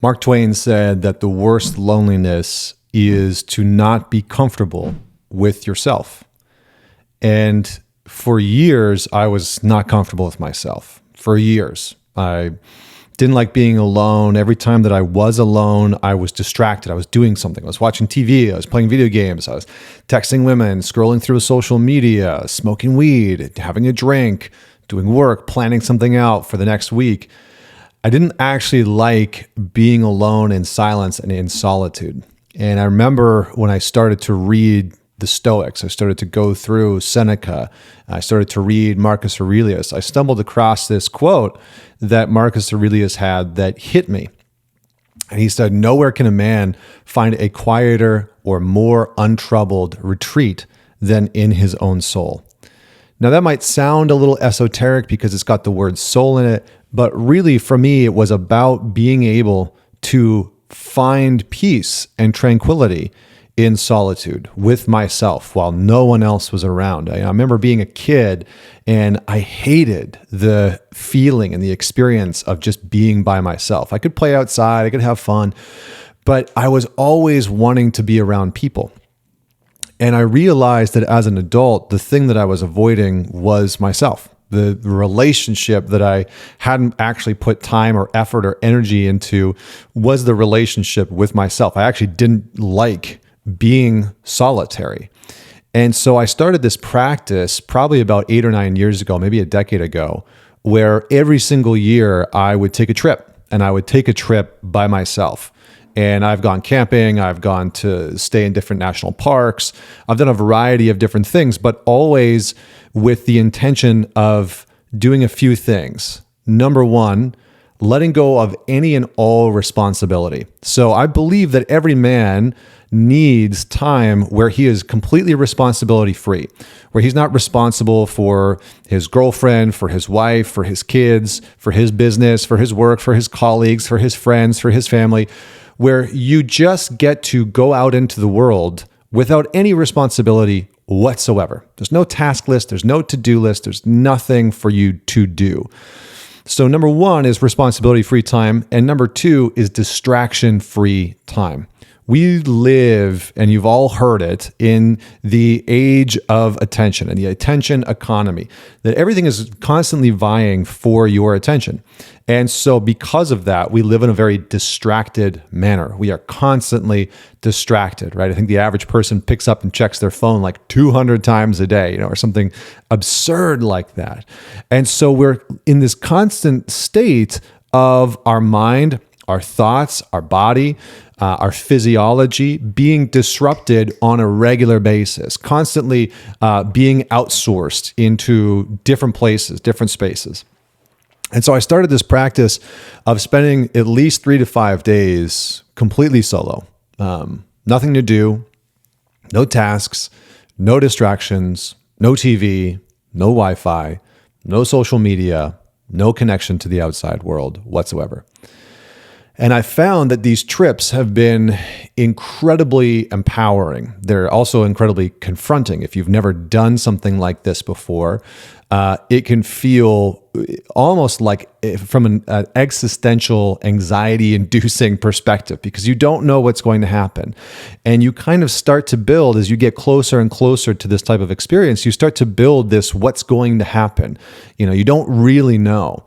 Mark Twain said that the worst loneliness is to not be comfortable with yourself. And for years, I was not comfortable with myself. For years, I didn't like being alone. Every time that I was alone, I was distracted. I was doing something. I was watching TV. I was playing video games. I was texting women, scrolling through social media, smoking weed, having a drink, doing work, planning something out for the next week. I didn't actually like being alone in silence and in solitude. And I remember when I started to read the Stoics, I started to go through Seneca, I started to read Marcus Aurelius, I stumbled across this quote that Marcus Aurelius had that hit me. And he said, "Nowhere can a man find a quieter or more untroubled retreat than in his own soul." Now that might sound a little esoteric because it's got the word soul in it, but really for me, it was about being able to find peace and tranquility in solitude with myself while no one else was around. I remember being a kid and I hated the feeling and the experience of just being by myself. I could play outside, I could have fun, but I was always wanting to be around people. And I realized that as an adult, the thing that I was avoiding was myself. The relationship that I hadn't actually put time or effort or energy into was the relationship with myself. I actually didn't like being solitary. And so I started this practice probably about 8 or 9 years ago, maybe a decade ago, where every single year I would take a trip, and I would take a trip by myself. And I've gone camping, I've gone to stay in different national parks, I've done a variety of different things, but always with the intention of doing a few things. Number one, letting go of any and all responsibility. So I believe that every man needs time where he is completely responsibility free, where he's not responsible for his girlfriend, for his wife, for his kids, for his business, for his work, for his colleagues, for his friends, for his family, where you just get to go out into the world without any responsibility whatsoever. There's no task list, there's no to-do list, there's nothing for you to do. So number one is responsibility-free time, and number two is distraction-free time. We live, and you've all heard it, in the age of attention and the attention economy, that everything is constantly vying for your attention. And so because of that, we live in a very distracted manner. We are constantly distracted, right? I think the average person picks up and checks their phone like 200 times a day, or something absurd like that. And so we're in this constant state of our mind, our thoughts, our body, our physiology being disrupted on a regular basis, constantly being outsourced into different places, different spaces. And so I started this practice of spending at least 3 to 5 days completely solo. Nothing to do, no tasks, no distractions, no TV, no Wi-Fi, no social media, no connection to the outside world whatsoever. And I found that these trips have been incredibly empowering. They're also incredibly confronting. If you've never done something like this before, it can feel almost like from an existential anxiety-inducing perspective, because you don't know what's going to happen. And you kind of start to build, as you get closer and closer to this type of experience, you start to build this what's going to happen. You don't really know.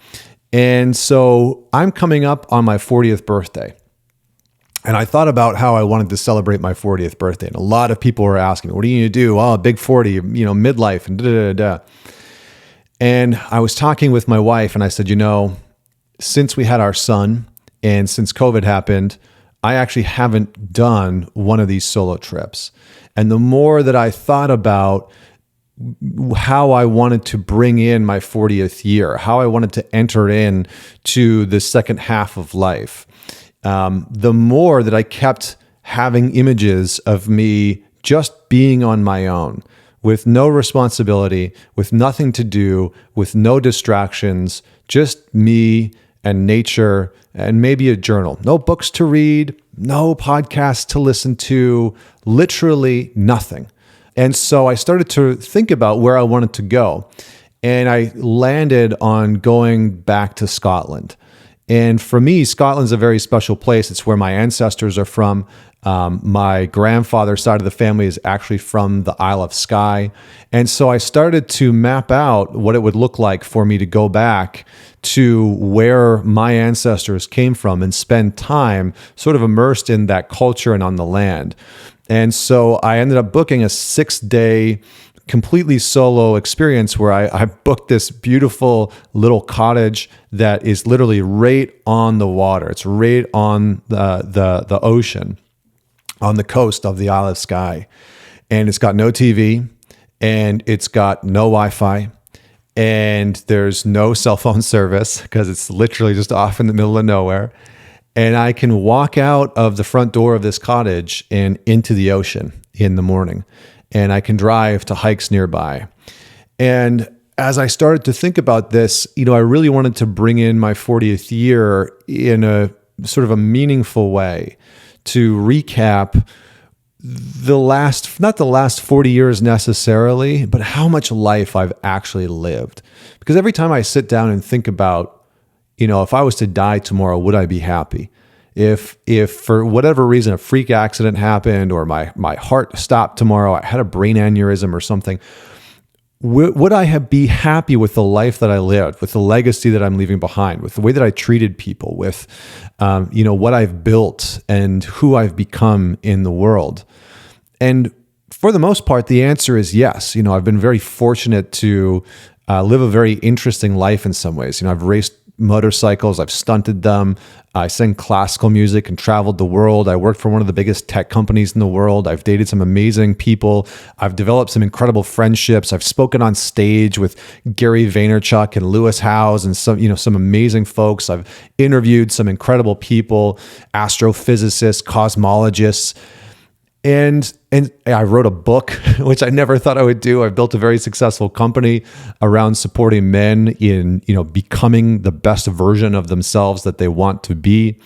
And so I'm coming up on my 40th birthday. And I thought about how I wanted to celebrate my 40th birthday. And a lot of people were asking me, what are you going to do? Oh, big 40, midlife and da-da-da-da. And I was talking with my wife and I said, since we had our son and since COVID happened, I actually haven't done one of these solo trips. And the more that I thought about how I wanted to bring in my 40th year, how I wanted to enter in to the second half of life, the more that I kept having images of me just being on my own, with no responsibility, with nothing to do, with no distractions, just me and nature and maybe a journal. No books to read, no podcasts to listen to, literally nothing. And so I started to think about where I wanted to go. And I landed on going back to Scotland. And for me, Scotland's a very special place. It's where my ancestors are from. My grandfather's side of the family is actually from the Isle of Skye. And so I started to map out what it would look like for me to go back to where my ancestors came from and spend time sort of immersed in that culture and on the land. And so I ended up booking a 6-day completely solo experience where I booked this beautiful little cottage that is literally right on the water. It's right on the ocean, on the coast of the Isle of Skye. And it's got no TV, and it's got no Wi-Fi, and there's no cell phone service because it's literally just off in the middle of nowhere. And I can walk out of the front door of this cottage and into the ocean in the morning. And I can drive to hikes nearby. And as I started to think about this, I really wanted to bring in my 40th year in a sort of a meaningful way to recap not the last 40 years necessarily, but how much life I've actually lived. Because every time I sit down and think about, if I was to die tomorrow, would I be happy? If for whatever reason a freak accident happened, or my heart stopped tomorrow, I had a brain aneurysm or something, would I be happy with the life that I lived, with the legacy that I'm leaving behind, with the way that I treated people, with what I've built and who I've become in the world? And for the most part, the answer is yes. I've been very fortunate to live a very interesting life in some ways. I've raced motorcycles, I've stunted them, I sang classical music and traveled the world. I worked for one of the biggest tech companies in the world. I've dated some amazing people. I've developed some incredible friendships. I've spoken on stage with Gary Vaynerchuk and Lewis Howes and some amazing folks. I've interviewed some incredible people, astrophysicists, cosmologists. And I wrote a book, which I never thought I would do. I've built a very successful company around supporting men in, becoming the best version of themselves that they want to be.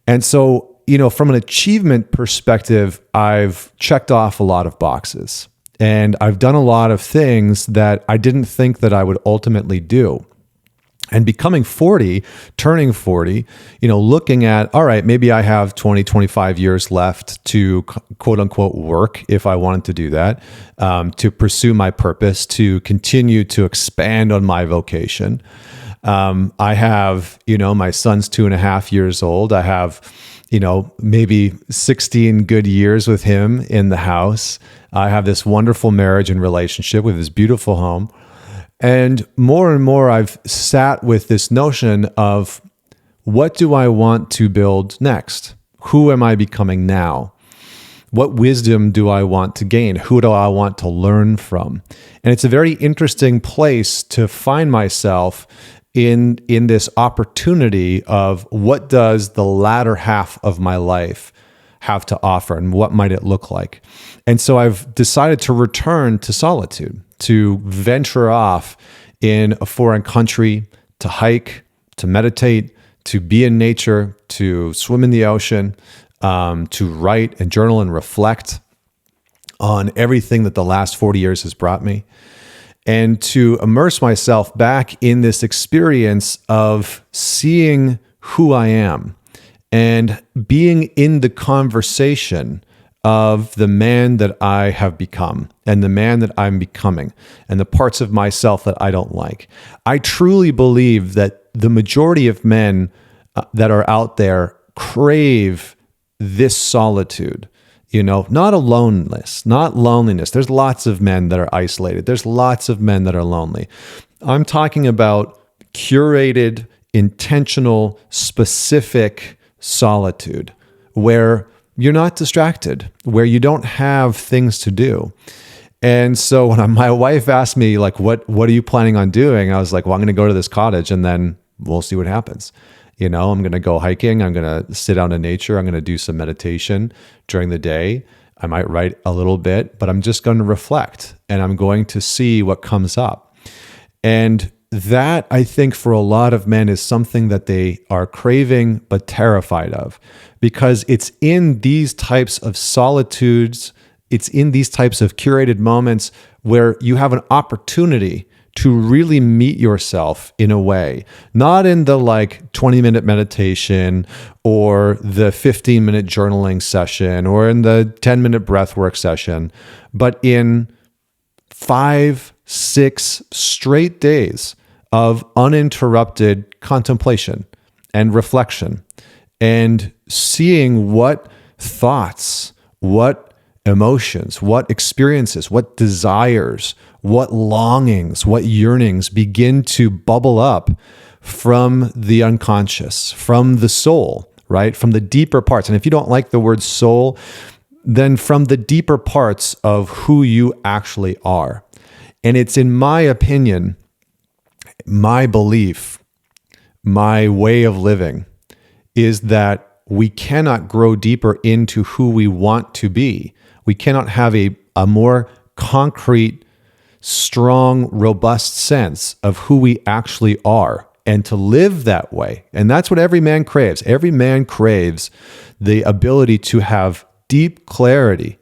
And so, from an achievement perspective, I've checked off a lot of boxes, and I've done a lot of things that I didn't think that I would ultimately do. And turning 40, looking at, all right, maybe I have 20, 25 years left to quote unquote work if I wanted to do that, to pursue my purpose, to continue to expand on my vocation. I have, my son's 2.5 years old. I have, maybe 16 good years with him in the house. I have this wonderful marriage and relationship with this beautiful home. And more, I've sat with this notion of, what do I want to build next? Who am I becoming now? What wisdom do I want to gain? Who do I want to learn from? And it's a very interesting place to find myself in this opportunity of, what does the latter half of my life have to offer, and what might it look like? And so I've decided to return to solitude, to venture off in a foreign country, to hike, to meditate, to be in nature, to swim in the ocean, to write and journal and reflect on everything that the last 40 years has brought me, and to immerse myself back in this experience of seeing who I am and being in the conversation of the man that I have become and the man that I'm becoming and the parts of myself that I don't like. I truly believe that the majority of men that are out there crave this solitude, not aloneness, not loneliness. There's lots of men that are isolated. There's lots of men that are lonely. I'm talking about curated, intentional, specific solitude where you're not distracted, where you don't have things to do. And so when my wife asked me, like, what are you planning on doing? I was like, well, I'm going to go to this cottage and then we'll see what happens. I'm going to go hiking. I'm going to sit out in nature. I'm going to do some meditation during the day. I might write a little bit, but I'm just going to reflect and I'm going to see what comes up. And that, I think, for a lot of men is something that they are craving but terrified of, because it's in these types of solitudes, it's in these types of curated moments where you have an opportunity to really meet yourself in a way, not in the like 20-minute meditation or the 15-minute journaling session or in the 10-minute breathwork session, but in 5-6 straight days of uninterrupted contemplation and reflection and seeing what thoughts, what emotions, what experiences, what desires, what longings, what yearnings begin to bubble up from the unconscious, from the soul, right? From the deeper parts. And if you don't like the word soul, then from the deeper parts of who you actually are. And it's, in my opinion, my belief, my way of living, is that we cannot grow deeper into who we want to be. We cannot have a more concrete, strong, robust sense of who we actually are and to live that way. And that's what every man craves. Every man craves the ability to have deep clarity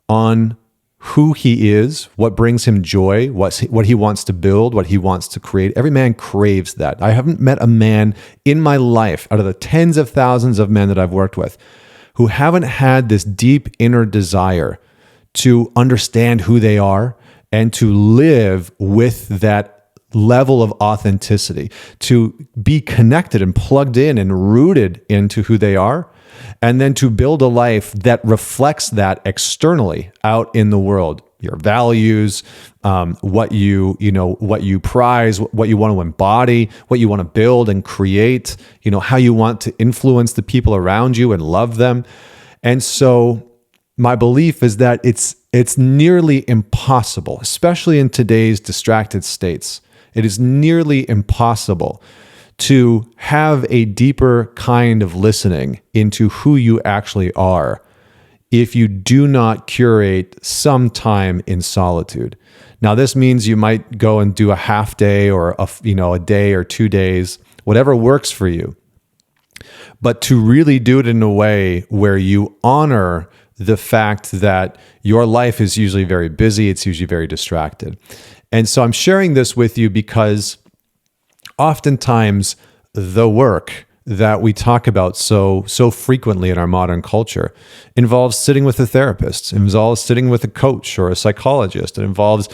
on who he is, what brings him joy, what he wants to build, what he wants to create. Every man craves that. I haven't met a man in my life, out of the tens of thousands of men that I've worked with, who haven't had this deep inner desire to understand who they are and to live with that level of authenticity, to be connected and plugged in and rooted into who they are, and then to build a life that reflects that externally out in the world. Your values, what you prize, what you want to embody, what you want to build and create, how you want to influence the people around you and love them. And so my belief is that it's nearly impossible, especially in today's distracted states. It is nearly impossible to have a deeper kind of listening into who you actually are if you do not curate some time in solitude. Now, this means you might go and do a half day or a day or 2 days, whatever works for you. But to really do it in a way where you honor the fact that your life is usually very busy, it's usually very distracted. And so I'm sharing this with you because oftentimes the work that we talk about so frequently in our modern culture involves sitting with a therapist, it involves sitting with a coach or a psychologist, it involves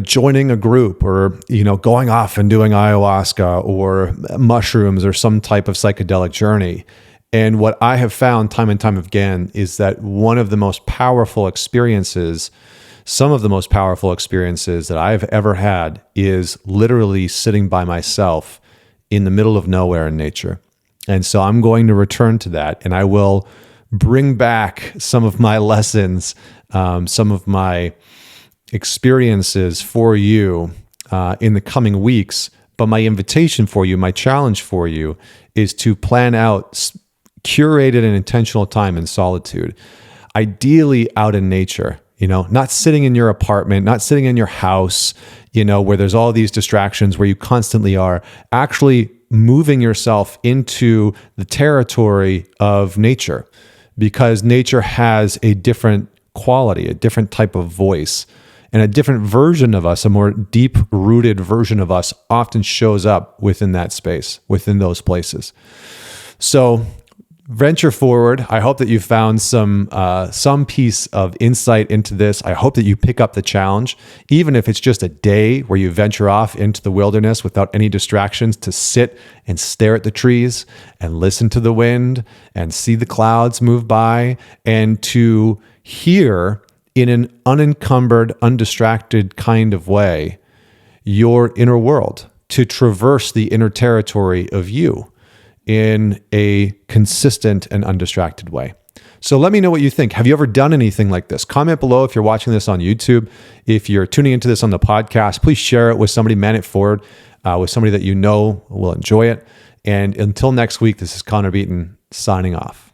joining a group or going off and doing ayahuasca or mushrooms or some type of psychedelic journey. And what I have found time and time again is that one of the most powerful experiences, some of the most powerful experiences that I've ever had, is literally sitting by myself in the middle of nowhere in nature. And so I'm going to return to that, and I will bring back some of my lessons, some of my experiences for you in the coming weeks. But my invitation for you, my challenge for you, is to plan out curated and intentional time in solitude, ideally out in nature, not sitting in your apartment, not sitting in your house, where there's all these distractions, where you constantly are actually moving yourself into the territory of nature, because nature has a different quality, a different type of voice, and a different version of us, a more deep-rooted version of us often shows up within that space, within those places. So venture forward. I hope that you found some piece of insight into this. I hope that you pick up the challenge, even if it's just a day where you venture off into the wilderness without any distractions, to sit and stare at the trees and listen to the wind and see the clouds move by, and to hear in an unencumbered, undistracted kind of way your inner world, to traverse the inner territory of you in a consistent and undistracted way. So let me know what you think. Have you ever done anything like this? Comment below if you're watching this on YouTube. If you're tuning into this on the podcast, please share it with somebody, man it forward, with somebody that you know will enjoy it. And until next week, this is Connor Beaton signing off.